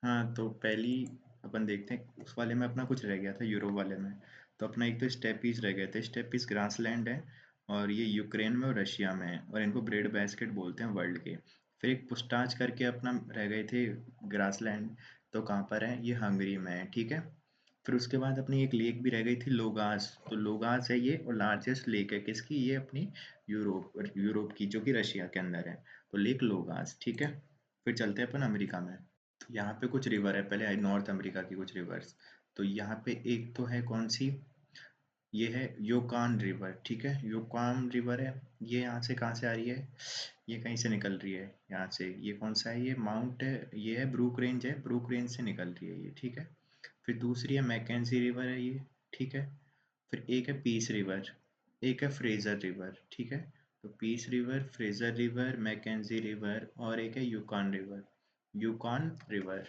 हाँ, तो पहली अपन देखते हैं उस वाले में अपना कुछ रह गया था यूरोप वाले में। तो अपना एक तो स्टेपीज़ रह गए थे। स्टेपीज़ ग्रासलैंड है और ये यूक्रेन में और रशिया में है और इनको ब्रेड बास्केट बोलते हैं वर्ल्ड के। फिर एक पुस्ताच करके अपना रह गए थे ग्रासलैंड। तो कहाँ पर है? ये हंगरी में है, ठीक है। फिर उसके बाद अपनी एक लेक भी रह गई थी लोगास। तो लोगास है ये और लार्जेस्ट लेक है किसकी? ये अपनी यूरोप की जो कि रशिया के अंदर है। तो लेक लोगास, ठीक है। फिर चलते हैं अपन अमेरिका में। तो यहाँ पे कुछ रिवर है, पहले नॉर्थ अमेरिका की कुछ रिवर्स। तो यहाँ पे एक तो है कौन सी? ये है योकान रिवर, ठीक है। योकान रिवर है। ये यहाँ से कहाँ से आ रही है? ये कहीं से निकल रही है यहाँ से। ये कौन सा है? ये माउंट है, ये है ब्रूक रेंज है, ब्रूक रेंज से निकल रही है ये, ठीक है। फिर दूसरी है मैकेंजी रिवर है ये, ठीक है। फिर एक है पीस रिवर, एक है फ्रेजर रिवर, ठीक है। तो Peace River, Fraser River, Mackenzie River और एक है यूकॉन रिवर, यूकॉन रिवर।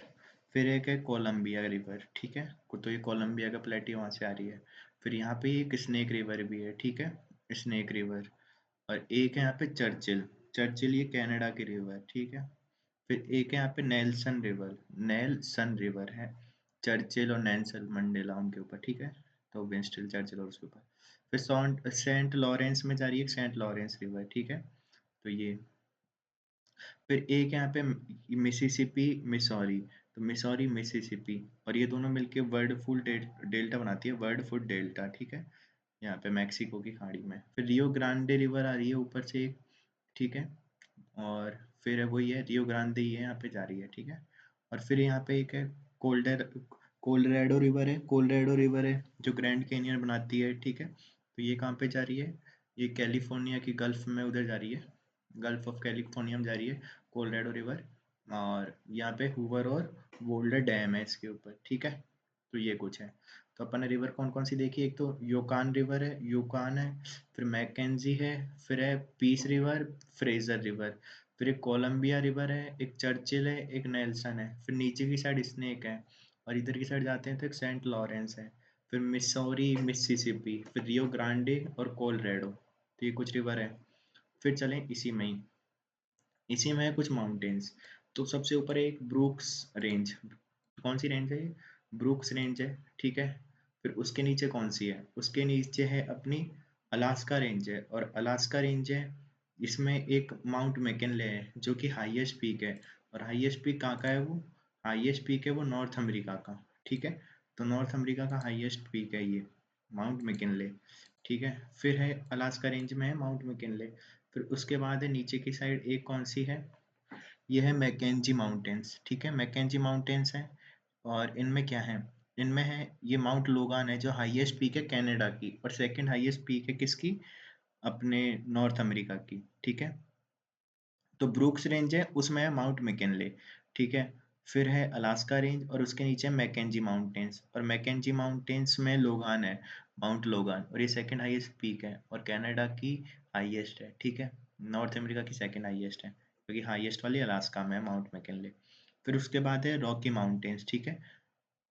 फिर एक है कोलंबिया रिवर, ठीक है। तो ये कोलंबिया का प्लेटी वहाँ से आ रही है। फिर यहाँ पे एक स्नेक रिवर भी है, ठीक है, स्नेक रिवर। और एक है यहाँ पे चर्चिल, चर्चिल ये कनाडा की रिवर, ठीक है। फिर एक है यहाँ पे नेल्सन रिवर, नेल्सन रिवर है। चर्चिल और नेल्सन मंडेला उनके ऊपर, ठीक है। तो विंस्टन चर्चिल और उसके ऊपर। फिर सेंट लॉरेंस में जा रही है सेंट लॉरेंस रिवर, ठीक है। तो ये फिर एक यहाँ पे मिसिसिपी मिसौरी। तो मिसौरी मिसिसिपी और ये दोनों मिलके वर्ल्ड फुल डेल्टा बनाती है, वर्ल्ड फुल डेल्टा, ठीक है। यहाँ पे मैक्सिको की खाड़ी में। फिर रियो ग्रांडे रिवर आ रही है ऊपर से एक, ठीक है। और फिर वही है रियो ग्रांडे ही है यहाँ पे जा रही है, ठीक है। और फिर यहाँ पे एक है कोल्डर कोलोराडो रिवर है, कोलोराडो रिवर है जो ग्रैंड कैनियन बनाती है, ठीक है। तो ये कहाँ पे जा रही है? ये कैलिफोर्निया की गल्फ में उधर जा रही है, गल्फ ऑफ कैलिफोर्निया में जा रही है कोलोराडो रिवर। और यहाँ पे हूवर और बोल्डर डैम है इसके ऊपर, ठीक है। तो ये कुछ है। तो अपन ने रिवर कौन कौन सी देखी? एक तो योकान रिवर है, योकान है। फिर मैकेंजी है। फिर है पीस रिवर, फ्रेजर रिवर। फिर एक कोलंबिया रिवर है, एक चर्चिल है, एक नेल्सन है। फिर नीचे की साइड स्नेक है और इधर की साइड जाते हैं तो एक सेंट लॉरेंस है। फिर मिसौरी, मिसिसिपी, फिर रियो ग्रांडे और कोलोराडो। तो ये कुछ रिवर है। फिर चलें इसी में ही, इसी में है कुछ माउंटेन्स। तो सबसे ऊपर है एक ब्रूक्स रेंज। कौन सी रेंज है ये? ब्रूक्स रेंज है, ठीक है। फिर उसके नीचे कौन सी है? उसके नीचे है अपनी अलास्का रेंज है, और अलास्का रेंज है इसमें एक माउंट मैकिनले है जो कि हाईएस्ट पीक है। और हाईएस्ट पीक कहाँ का है वो? हाईएस्ट पीक है वो नॉर्थ अमेरिका का, ठीक है। तो नॉर्थ अमेरिका का हाईएस्ट पीक है ये माउंट मैकिनले, ठीक है। फिर है अलास्का रेंज में है माउंट मैकिनले। फिर उसके बाद है नीचे की साइड एक कौन सी है? ये है मैकेंजी माउंटेन्स, ठीक है। मैकेंजी माउंटेन्स है और इनमें क्या है? इनमें है ये माउंट लोगान है जो हाईएस्ट पीक है कनाडा की, और सेकंड हाईएस्ट पीक है किसकी? अपने नॉर्थ अमेरिका की, ठीक है। तो ब्रूक्स रेंज है उसमें है माउंट मैकिनले, ठीक है। फिर है अलास्का रेंज और उसके नीचे मैकेंजी माउंटेन्स, और मैकेंजी माउंटेन्स में लोगान है, माउंट लोगान, और ये सेकंड हाईएस्ट पीक है और कनाडा की हाईएस्ट है, ठीक है। नॉर्थ अमेरिका की सेकंड हाईएस्ट है क्योंकि हाईएस्ट वाली अलास्का में है माउंट मैकिनले। फिर उसके बाद है रॉकी माउंटेन्स, ठीक है,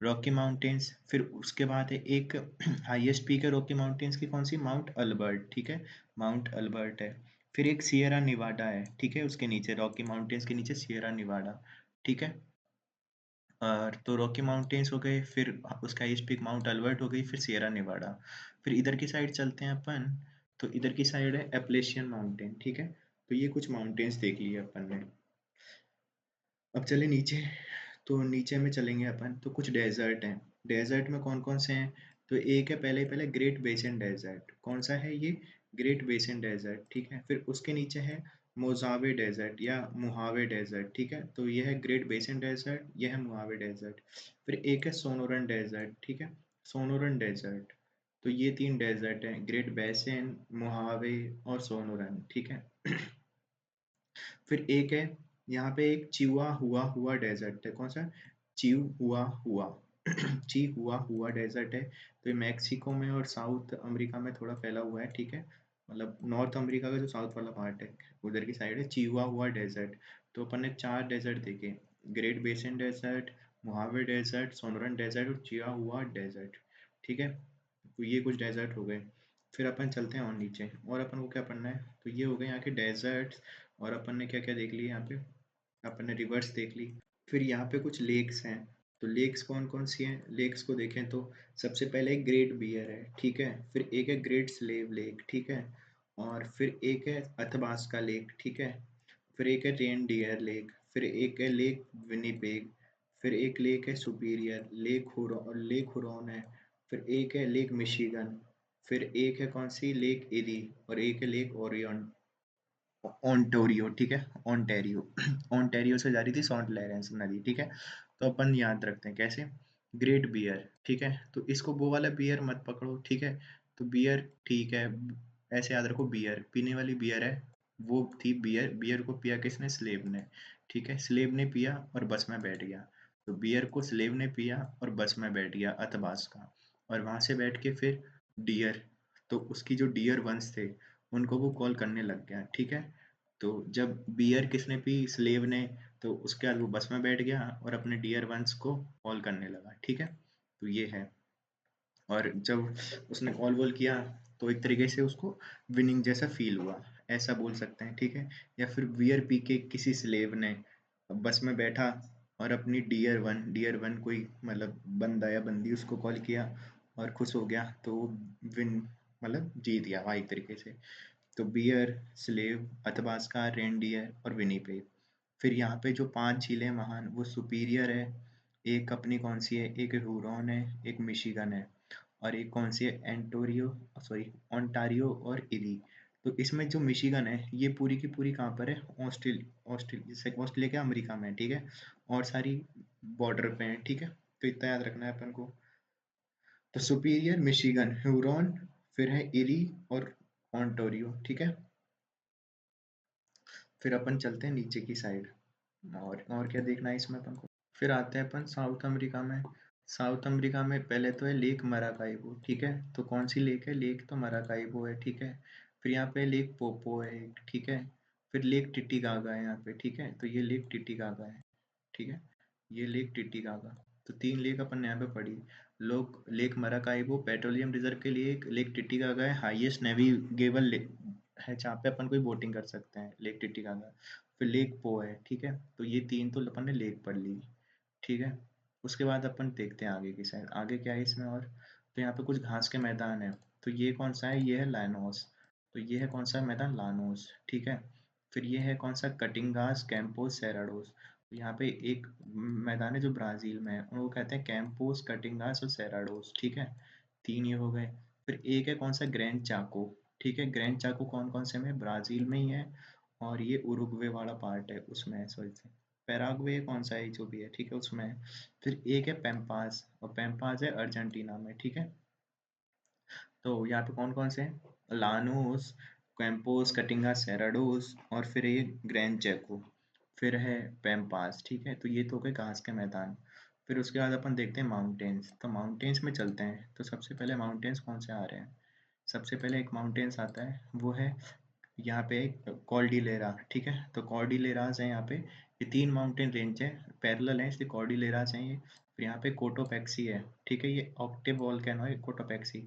रॉकी माउंटेन्स। फिर उसके बाद है एक हाईएस्ट पीक है रॉकी माउंटेन्स की, कौन सी? माउंट अल्बर्ट, ठीक है, माउंट अल्बर्ट है। फिर एक सियरा निवाडा है, ठीक है, उसके नीचे रॉकी माउंटेन्स के नीचे सियरा निवाडा, ठीक है। और तो रॉकी माउंटेन्स हो गए, फिर उसका हाईएस्ट पीक माउंट अल्बर्ट हो गई, फिर सियरा निवाडा। फिर इधर की साइड चलते हैं अपन। तो इधर की साइड है एप्लेशियन माउंटेन, ठीक है। तो ये कुछ माउंटेन्स देख लिए अपन ने। अब चले नीचे। तो नीचे में चलेंगे अपन तो कुछ डेजर्ट हैं। डेजर्ट में कौन कौन से हैं? तो एक है पहले पहले ग्रेट बेसिन डेजर्ट। कौन सा है ये? ग्रेट बेसिन डेजर्ट, ठीक है। फिर उसके नीचे है मोजावे डेजर्ट या मुहावे डेजर्ट, ठीक है। तो ये है ग्रेट बेसिन डेजर्ट, ये है मुहावे डेजर्ट। फिर एक है सोनोरन डेजर्ट, ठीक है, सोनोरन डेजर्ट। तो ये तीन डेजर्ट हैं, ग्रेट बेसिन, मुहावे और सोनोरन, ठीक है। फिर एक है यहाँ पे एक चिहुआ हुआ हुआ डेजर्ट है। कौन सा? चिहुआ हुआ चिहुआ हुआ डेजर्ट है। तो ये मैक्सिको में और साउथ अमेरिका में थोड़ा फैला हुआ है, ठीक है। मतलब नॉर्थ अमेरिका का जो साउथ वाला पार्ट है उधर की साइड है चिहुआ हुआ डेजर्ट। तो अपन ने चार डेजर्ट देखे, Great Basin Desert, Mojave Desert, Sonoran Desert और चिहुआ हुआ डेजर्ट, ठीक है। तो ये कुछ डेजर्ट हो गए। फिर अपन चलते हैं और नीचे, और अपन को क्या पढ़ना है? तो ये हो गए यहाँ के डेजर्ट। और अपन ने क्या क्या देख लिया यहाँ पे? अपन ने रिवर्स देख ली, फिर यहाँ पे कुछ लेक्स हैं। तो लेक्स कौन कौन सी हैं? लेक्स को देखें तो सबसे पहले एक ग्रेट बियर है, ठीक है। फिर एक है ग्रेट स्लेव लेक, ठीक है। और फिर एक है अथबास्का लेक, ठीक है। फिर एक है रेन डियर लेक, फिर एक है लेक विनिपेग, फिर एक लेक है सुपीरियर, लेक हुरॉन है। फिर एक है लेक मिशिगन, फिर एक है कौन सी लेक एरी, और एक है लेक ओरियन, ओंटोरियो, ठीक है। ओंटेरियो ओंटेरियो से जा रही थी सॉन्ट लॉरेंस नदी, ठीक है। तो अपन याद रखते हैं कैसे, ग्रेट बियर, ठीक है। तो इसको वो वाला बियर मत पकड़ो, ठीक है। तो बियर ठीक है, ऐसे याद रखो, बियर पीने वाली बियर है, वो थी बियर। बियर को पिया किसने? स्लेव ने, ठीक है। स्लेव ने पिया और बस में बैठ गया। तो बियर को स्लेव ने पिया और बस में बैठ गया अतबास का, और वहां से बैठ के फिर डियर, तो उसकी जो डियर वंश थे उनको वो कॉल करने लग गया, ठीक है। तो जब बियर किसने पी? स्लेव ने। तो उसके बाद वो बस में बैठ गया और अपने डियर वंस को कॉल करने लगा, ठीक है। तो ये है। और जब उसने कॉल वॉल किया तो एक तरीके से उसको विनिंग जैसा फील हुआ, ऐसा बोल सकते हैं, ठीक है। या फिर बियर पी के किसी स्लेव ने बस में बैठा और अपनी डियर वन कोई मतलब बंदा या बंदी उसको कॉल किया और खुश हो गया, तो वो विन मतलब जीत गया वहाँ एक तरीके से। तो बियर, स्लेव, अथबास्का, रेनडियर और विनीपेग। फिर यहाँ पे जो 5 झीलें महान, वो सुपीरियर है, एक अपनी कौन सी है, एक हुरॉन है, एक मिशिगन है, और एक कौन सी है, ओंटारियो और इरी। तो इसमें जो मिशिगन है ये पूरी की पूरी कहाँ पर है? ऑस्ट्रेलिया के अमेरिका में है, ठीक है। और सारी बॉर्डर पे है, ठीक है। तो इतना याद रखना है अपन को। तो सुपीरियर, मिशिगन, ह्यूरॉन, फिर है इरी और ओंटारियो, ठीक है। फिर अपन चलते हैं नीचे की साइड, और क्या देखना है इसमें अपन को। फिर आते हैं अपन साउथ अमेरिका में। साउथ अमेरिका में पहले तो है लेक मराकाइबो, ठीक है। तो कौन सी लेक है? लेक तो मराकाइबो है, ठीक है। फिर यहाँ पे लेक पोपो है एक, ठीक है। फिर लेक टिटिकागा है यहाँ पे, ठीक है। तो ये लेक टिटिकागा है, ठीक है। ये लेक टिटिकागा। तो 3 लेक अपन ने यहाँ पे पढ़ी। लोग लेक मराकाइबो पेट्रोलियम रिजर्व के लिए, एक लेक टिटिकागा है हाईएस्ट नेविगेबल है जहाँ पे अपन कोई बोटिंग कर सकते हैं, लेक टिटिकागा। फिर लेक पो है, ठीक है। तो ये 3 तो अपन ने लेक पढ़ ली, ठीक है। उसके बाद अपन देखते हैं आगे की साइड, आगे क्या है इसमें और। तो यहाँ पे कुछ घास के मैदान है। तो ये कौन सा है? ये है लानोस। तो ये है कौन सा मैदान? लानोस, ठीक है। फिर ये है कौन सा? कटिंगास, कैंपोस, सेराडोस। तो यहाँ पे एक मैदान है जो ब्राजील में है, उनको कहते हैं कैंपोस, कटिंगास और सेराडोस, ठीक है। 3 ये हो गए। फिर एक है कौन सा? ग्रैंड चाको, ठीक है। ग्रैंड चाको कौन कौन से में? ब्राजील में ही है, और ये उरुग्वे वाला पार्ट है उसमें है, सॉरी से। पैराग्वे कौन सा है? जो भी है, ठीक है, उसमें है। फिर एक है पैम्पास, और पैम्पास है अर्जेंटीना में, ठीक है। तो यहाँ पे कौन कौन से हैं? लानोस, कैंपोस, कटिंगा, सेराडोस, और फिर ये ग्रैंड चेको, फिर है पैम्पास, ठीक है। तो ये तो हो गए घास के मैदान। फिर उसके बाद अपन देखते हैं माउंटेन्स। तो माउंटेन्स में चलते हैं। तो सबसे पहले माउंटेन्स कौन से आ रहे हैं? सबसे पहले एक माउंटेन्स आता है, वो है यहाँ पे कॉर्डिलेरा, ठीक है। तो कॉर्डिलेराज है यहाँ पे, ये 3 माउंटेन रेंज है, पैरेलल है, इसलिए कॉर्डिलेराज हैं ये। फिर यहाँ पे कोटोपैक्सी है, ठीक है, ये ऑक्टिव वोल्केनो है कोटोपैक्सी।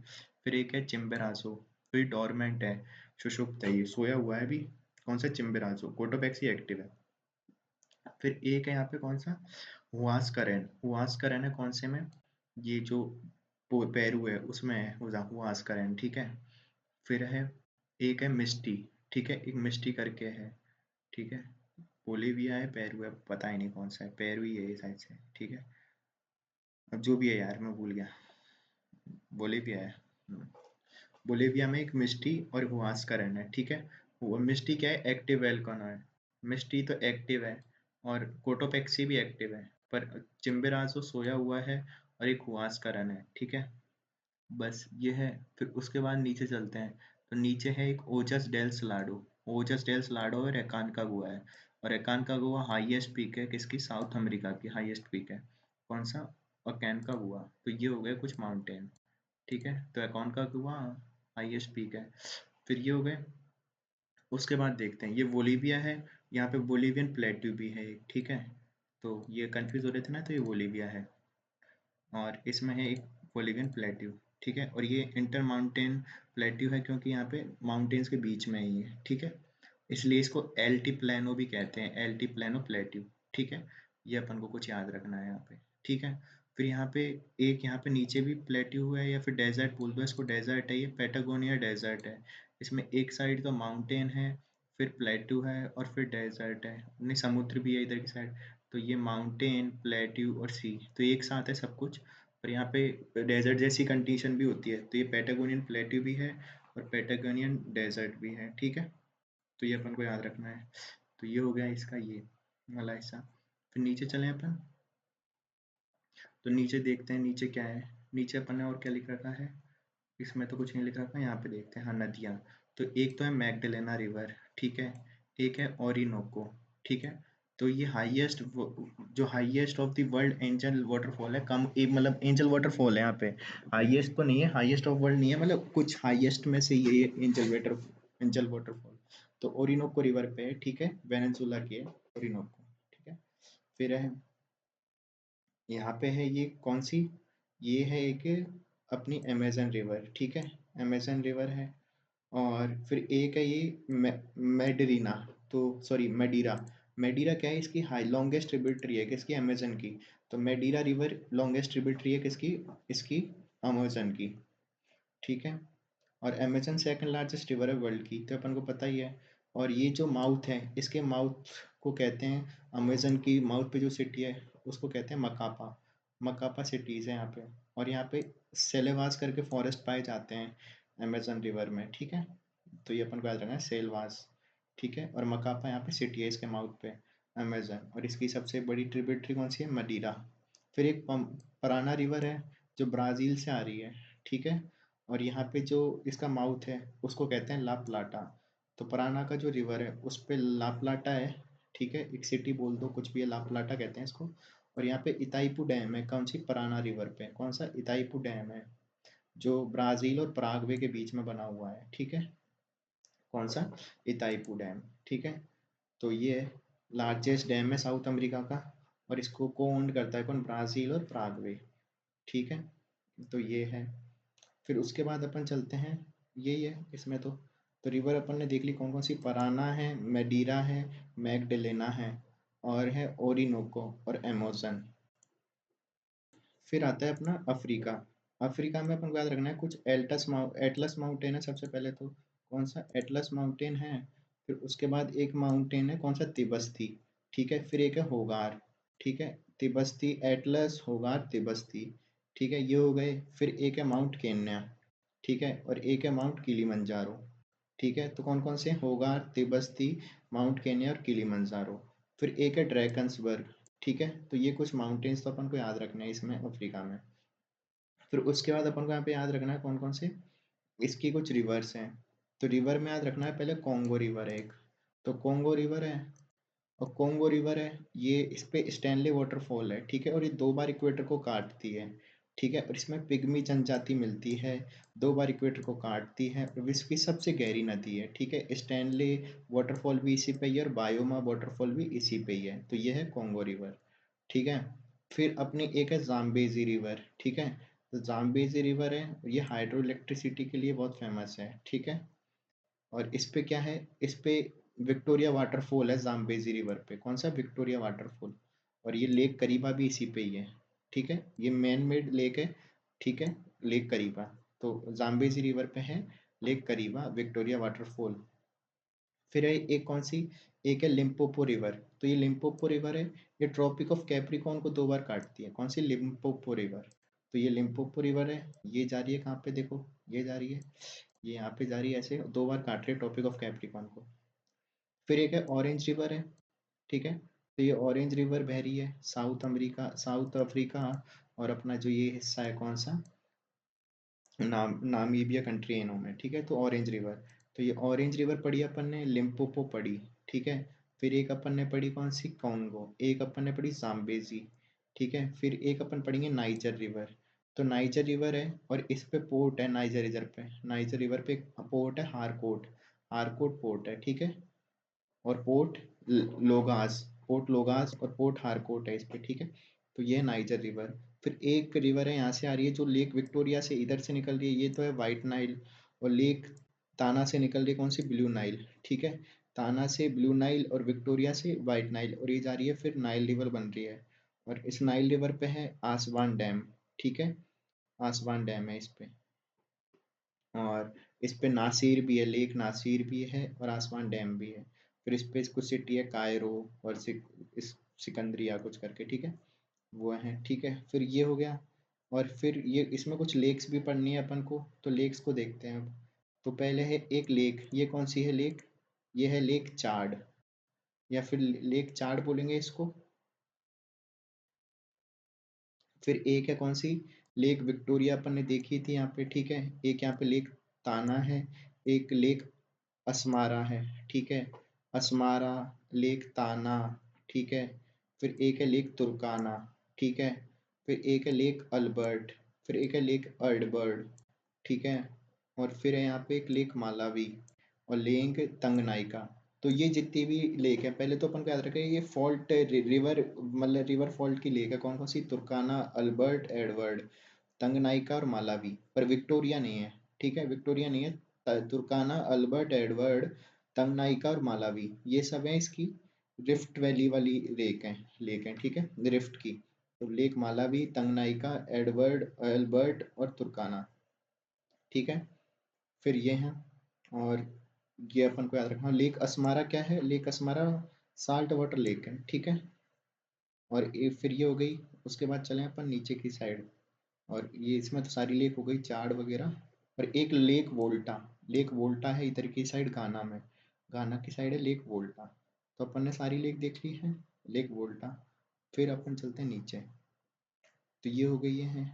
फिर एक है चिम्बेराजो, तो ये डोरमेंट है, सुषुप्त है, ये सोया हुआ है अभी। कौन सा? चिम्बेराजो। कोटोपैक्सी एक्टिव है। फिर एक है यहाँ पे कौन सा? हुआसकरेन। हुआसकरेन है कौन से में? ये जो पेरू है उसमें है हुआसकरेन, ठीक है। फिर है एक है मिस्टी, ठीक है, एक मिस्टी करके है, ठीक है। बोलीविया है, पेरू है, पता ही नहीं कौन सा है, पेरू ही है ये शायद से, ठीक है। अब जो भी है यार, मैं भूल गया। बोलीविया है। बोलीविया में एक मिस्टी और हुआस्करन है, ठीक है। वो मिस्टी क्या है? एक्टिव वेलकनो है। मिस्टी तो एक्टिव है, और कोटोपेक्सी भी एक्टिव है, पर चिम्बेराजो सोया हुआ है, और एक हुआस्करन है, ठीक है। बस ये है। फिर उसके बाद नीचे चलते हैं। तो नीचे है एक ओजस डेल सलाडो। ओजस डेल सलाडो और एकानकागुआ है। और एकानकागुआ हाईएस्ट पीक है किसकी? साउथ अमेरिका की हाईएस्ट पीक है। कौन सा? अकानकागुआ। तो ये हो गए कुछ माउंटेन, ठीक है। तो एकानकागुआ हाईएस्ट पीक है। फिर ये हो गए। उसके बाद देखते हैं, ये बोलीविया है, यहाँ पे बोलीवियन प्लेट्यू भी है एक, ठीक है। तो ये कंफ्यूज हो रहे थे ना, तो ये बोलीविया है, और इसमें है एक बोलिवियन प्लेट्यू, ठीक है। और ये इंटर माउंटेन प्लेट्यू है क्योंकि यहाँ पे माउंटेन्स के बीच में ही है, ठीक है। इसलिए इसको एल्टी प्लेनो भी कहते हैं, एल्टी प्लेनो प्लेट्यू, ठीक है। ये अपन को कुछ याद रखना है यहाँ पे, ठीक है। फिर यहाँ पे एक यहाँ पे नीचे भी प्लेट्यू है या फिर डेजर्ट बोल दो इसको, डेजर्ट है ये, पैटागोनिया डेजर्ट है। इसमें एक साइड तो माउंटेन है, फिर प्लेट्यू है और फिर डेजर्ट है, नहीं समुद्र भी है इधर की साइड। तो ये माउंटेन, प्लेट्यू और सी तो एक साथ है सब कुछ। और यहाँ पे डेजर्ट जैसी कंडीशन भी होती है, तो ये पैटागोनियन प्लेट्यू भी है और पैटागोनियन डेजर्ट भी है, ठीक है। तो ये अपन को याद रखना है। तो ये हो गया इसका ये वाला हिस्सा। फिर नीचे चलें अपन, तो नीचे देखते हैं नीचे क्या है। नीचे अपन ने और क्या लिख रखा है, इसमें तो कुछ नहीं लिख रखा, यहाँ पे देखते हैं। हाँ, नदियाँ। तो एक तो है मैगडलेना रिवर, ठीक है। एक है ओरिनोको, ठीक है। तो ये हाईएस्ट, जो highest of the world angel waterfall है, कम एक मतलब एंजल वाटरफॉल है यहाँ पे। हाईएस्ट तो नहीं है, हाईएस्ट ऑफ वर्ल्ड नहीं है, मतलब कुछ हाईएस्ट में से ये एंजल वाटरफॉल। तो ओरिनोको रिवर पे है, ठीक है, वेनेजुला की है ओरिनोको, ठीक है। फिर है यहाँ पे है ये कौन सी, ये है एक अपनी अमेजन रिवर, ठीक है, अमेजन रिवर है। और फिर एक है ये मेडरीना, तो सॉरी मेडीरा। मेडीरा क्या है, इसकी हाई लॉन्गेस्ट ट्रिब्यूटरी है किसकी, अमेजन की। तो मेडीरा रिवर लॉन्गेस्ट ट्रिब्यूटरी है किसकी, इसकी, अमेजन की, ठीक है। और अमेजन सेकंड लार्जेस्ट रिवर है वर्ल्ड की, तो अपन को पता ही है। और ये जो माउथ है, इसके माउथ को कहते हैं, अमेजन की माउथ पे जो सिटी है उसको कहते हैं मकापा। मकापा सिटीज़ है यहाँ पे। और यहाँ पे सेलेवास करके फॉरेस्ट पाए जाते हैं अमेजन रिवर में, ठीक है। तो ये अपन को याद रखना है, सेलवास, ठीक है। और मकापा यहाँ पे सिटी है इसके माउथ पे, अमेजन। और इसकी सबसे बड़ी ट्रिब्यूटरी कौन सी है, मदीरा। फिर एक पराना रिवर है जो ब्राज़ील से आ रही है, ठीक है। और यहाँ पे जो इसका माउथ है उसको कहते हैं ला प्लाटा। तो पराना का जो रिवर है उस पे ला प्लाटा है, ठीक है, एक सिटी बोल दो कुछ भी है, ला प्लाटा कहते हैं इसको। और यहाँ पे इताइपू डैम है, कौन सी, पराना रिवर पे, कौन सा, इताइपू डैम है, जो ब्राज़ील और पराग्वे के बीच में बना हुआ है, ठीक है। कौन सा, इताइपू डैम, ठीक है। तो ये लार्जेस्ट डैम है साउथ अमेरिका का। और इसको को ओन करता है कौन, ब्राज़ील और पराग्वे, ठीक है। तो ये है। फिर उसके बाद अपन चलते हैं, यही है इसमें तो रिवर अपन ने देख ली कौन कौन सी, पराना है, मेडीरा है, मैगडेलेना है, और है ओरिनोको और अमेज़न। फिर आता है अपना अफ्रीका। अफ्रीका में अपन को याद रखना है कुछ, एटलस माउंटेन है सबसे पहले तो, कौन सा, एटलस माउंटेन है। फिर उसके बाद एक माउंटेन है कौन सा, तिब्बती, ठीक है। फिर एक है होगार, ठीक है, तिब्बती, एटलस, होगार, तिब्बती, ठीक है, ये हो गए। फिर एक है माउंट केन्या, ठीक है, और एक है माउंट किलिमंजारो, ठीक है। तो कौन कौन से, होगार, तिब्बती, माउंट केन्या और किलिमंजारो। फिर एक है ड्रैकन्सबर्ग, ठीक है। तो ये कुछ माउंटेन्स तो अपन को याद रखने हैं इसमें अफ्रीका में। फिर उसके बाद अपन को यहाँ पे याद रखना है कौन कौन से, इसकी कुछ रिवर्स हैं। तो रिवर में याद रखना है पहले, कॉन्गो रिवर है एक, तो कॉन्गो रिवर है। और कॉन्गो रिवर है, ये इस पे स्टैनले वाटरफॉल है, ठीक है। और ये दो बार इक्वेटर को काटती है, ठीक है। और इसमें पिग्मी जनजाति मिलती है, दो बार इक्वेटर को काटती है, और विश्व की सबसे गहरी नदी है, ठीक है। स्टैनले वाटरफॉल भी इसी पे ही है और बायोमा वाटरफॉल भी इसी पे ही है। तो ये है कॉन्गो रिवर, ठीक है। फिर अपनी एक है जाम्बेजी रिवर, ठीक है। तो जाम्बेजी रिवर है, ये हाइड्रो इलेक्ट्रिसिटी के लिए बहुत फेमस है, ठीक है। और इस पे क्या है, इस पे विक्टोरिया वाटरफॉल है जाम्बेजी रिवर पे, कौन सा, विक्टोरिया वाटरफॉल। और ये लेक करीबा भी इसी पे ही है, ठीक है। ये मैन मेड लेक है, ठीक है, लेक करीबा। तो जाम्बेजी रिवर पे है लेक करीबा, विक्टोरिया वाटरफॉल। फिर है एक कौन सी, एक है लिम्पोपो रिवर। तो ये लिम्पोपो रिवर है, ये ट्रॉपिक ऑफ कैप्रिकॉर्न को दो बार काटती है, कौन सी, लिम्पोपो रिवर। तो ये लिम्पोपो रिवर है, ये जा रही है कहाँ पे, देखो ये जा रही है, ये यहाँ पे जा रही है, ऐसे दो बार काट रही है टॉपिक ऑफ कैप्रिकॉर्न को। फिर एक है ऑरेंज रिवर है, ठीक है। तो ये ऑरेंज रिवर बह रही है साउथ अफ्रीका, और अपना जो ये हिस्सा है कौन सा, नामीबिया कंट्री है इन्होंने, ठीक है। तो ऑरेंज रिवर, तो ये ऑरेंज रिवर पढ़ी अपन ने, लिम्पोपो पढ़ी, ठीक है। फिर एक अपन ने पढ़ी कौन सी, कॉन्गो, एक अपन ने पढ़ी जाम्बेजी, ठीक है। फिर एक अपन पढ़ेंगे नाइजर रिवर। तो नाइजर रिवर है और इस पे पोर्ट है, नाइजर रिवर पे, नाइजर रिवर पे एक पोर्ट है, हारकोट, हारकोट पोर्ट है, ठीक है। और लोगास, पोर्ट लोगास और पोर्ट हारकोट है इस पे, ठीक है। तो ये है नाइजर रिवर। फिर एक रिवर है यहाँ से आ रही है जो लेक विक्टोरिया से इधर से निकल रही है, ये तो है वाइट नाइल। और लेक ताना से निकल रही है कौन सी, ब्लू नाइल, ठीक है। ताना से ब्लू नाइल और विक्टोरिया से वाइट नाइल, और ये जा रही है फिर नाइल रिवर बन रही है। और इस नाइल रिवर पे है आसवान डैम, ठीक है, आसवान डैम है इस पे। और इस पे नासिर भी है, लेक नासिर भी है और आसमान डैम भी है। फिर इस पे कुछ सिटी है, कायरो और सिकंदरिया कुछ करके, ठीक है, वो है, ठीक है। फिर ये हो गया। और फिर ये इसमें कुछ लेक्स भी पढ़नी है अपन को, तो लेक्स को देखते हैं अब। तो पहले है एक लेक, ये कौन सी है लेक, ये है लेक चाड, या फिर लेक चाड बोलेंगे इसको। फिर एक है कौन सी, लेक विक्टोरिया अपन ने देखी थी यहाँ पे, ठीक है। एक यहाँ पे लेक ताना है, एक लेक असमारा है, ठीक है, असमारा, लेक ताना, ठीक है। फिर एक है लेक तुर्काना, ठीक है। फिर एक है लेक अल्बर्ट, फिर एक है लेक अर्डबर्ड, ठीक है। और फिर है यहाँ पे एक लेक मालावी और लेक तंगनाइका। तो ये जितनी भी लेक है, पहले तो अपन को याद रखें ये फॉल्ट रिवर, मतलब रिवर फॉल्ट की लेक है, कौन कौन सी, तुर्काना, अल्बर्ट, एडवर्ड, तंगनाइका और मालावी। पर विक्टोरिया नहीं है, ठीक है, विक्टोरिया नहीं है। तुर्काना, अल्बर्ट, एडवर्ड, तंगनाइका और मालावी, ये सब है इसकी रिफ्ट वैली वाली लेक है, ठीक है, रिफ्ट की। तो lake Malawi, Tanganyika, Edward, Albert और तुर्काना, ठीक है। फिर ये है। और ये अपन को याद रखना, लेक असमारा क्या है, lake Asmara salt water lake है, ठीक है। और फिर ये हो गई। उसके बाद चले अपन नीचे की साइड, और ये इसमें तो सारी लेक हो गई, चाड़ वगैरह। और एक लेक वोल्टा, लेक वोल्टा है इधर की साइड गाना में, गाना की साइड है लेक वोल्टा। तो अपन ने सारी लेक देख ली है, लेक वोल्टा। फिर अपन चलते हैं नीचे, तो ये हो गई है।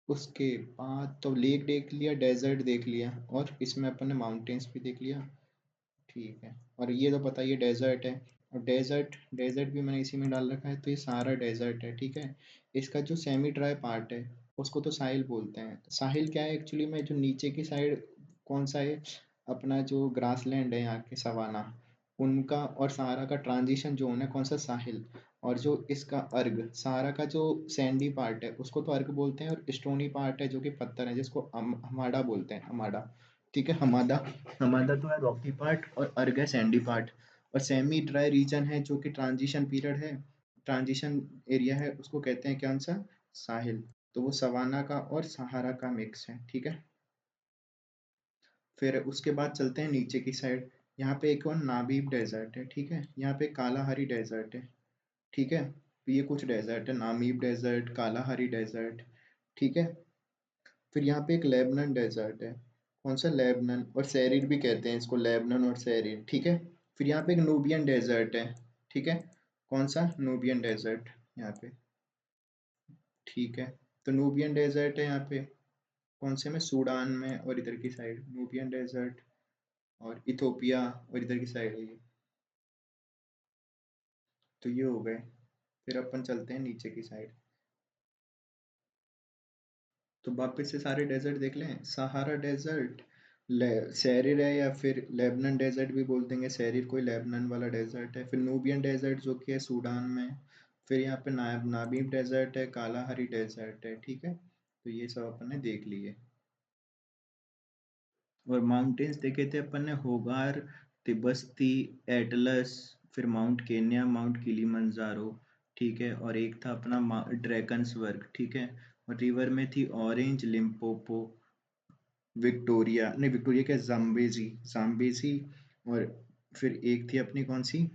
उसके बाद तो लेक देख लिया, डेजर्ट देख लिया, और इसमें अपन ने माउंटेन्स भी देख लिया, ठीक है। और ये तो पता ही है डेजर्ट है। और डेजर्ट डेजर्ट भी मैंने इसी में डाल रखा है, तो ये सारा डेजर्ट है, ठीक है। इसका जो सेमी ड्राई पार्ट है उसको तो साहिल बोलते हैं। साहिल क्या है एक्चुअली में, जो नीचे की साइड कौन सा है, अपना जो ग्रासलैंड है यहाँ के सवाना, उनका और सहारा का ट्रांजिशन जोन है कौन सा, साहिल। और जो इसका अर्ग, सहारा का जो सैंडी पार्ट है उसको तो अर्ग बोलते हैं, और स्टोनी पार्ट है जो कि पत्थर है जिसको हमाडा बोलते हैं, हमाडा, ठीक है, हमादा। हमादा तो है रॉकी पार्ट, और अर्ग है सैंडी पार्ट। और सेमी ड्राई रीजन है जो कि ट्रांजिशन पीरियड है, ट्रांजिशन एरिया है, उसको कहते हैं कौन सा, साहिल। तो वो सवाना का और सहारा का मिक्स है, ठीक है। फिर उसके बाद चलते हैं नीचे की साइड। यहाँ पे एक और नाबीब डेजर्ट है, ठीक है, यहाँ पे कालाहारी डेजर्ट है, ठीक है। तो ये कुछ डेजर्ट है, नामीब डेजर्ट, कालाहारी डेजर्ट, ठीक है। फिर यहाँ पे एक लेबनन डेजर्ट है, कौन सा, लेबनन, और सैरिड भी कहते हैं इसको, लेबनन और सैरिड, ठीक है। फिर यहाँ पे एक नूबियन डेजर्ट है, ठीक है, कौन सा, नूबियन डेजर्ट यहाँ पे, ठीक है। तो नूबियन डेजर्ट है यहाँ पे कौन से में, सूडान में, और इधर की साइड नूबियन डेजर्ट, और इथोपिया, और इधर की साइड है ये। तो ये हो गए। फिर अपन चलते हैं नीचे की साइड। तो वापस से सारे डेजर्ट देख लें, सहारा डेजर्ट, सैरिड है, या फिर लेबनन डेजर्ट भी बोल देंगे, सैरिड कोई लेबनन वाला डेजर्ट है। फिर नूबियन डेजर्ट जो कि है सूडान में। फिर यहाँ पे नाबीब डेजर्ट है, कालाहारी डेजर्ट है, ठीक है। तो ये सब अपन ने देख लिए। और माउंटेन्स देखे थे अपन ने, होगार, तिब्बती, एटलस, फिर माउंट केन्या, माउंट किलीमंजारो, ठीक है। और एक था अपना ड्रैकन्सवर्ग, ठीक है। और रिवर में थी ऑरेंज, लिम्पोपो, विक्टोरिया, नहीं विक्टोरिया क्या, जाम्बेजी, जाम्बेजी। और फिर एक थी अपनी कौन सी,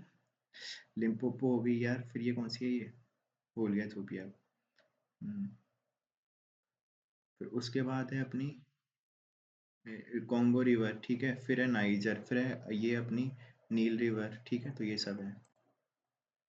लिम्पोपो हो गई यार, फिर ये कौन सी है, ये भूल गया, इथोपिया। फिर उसके बाद है अपनी कॉन्गो रिवर, ठीक है। फिर है नाइजर, फिर है ये अपनी नील रिवर, ठीक है। तो ये सब है।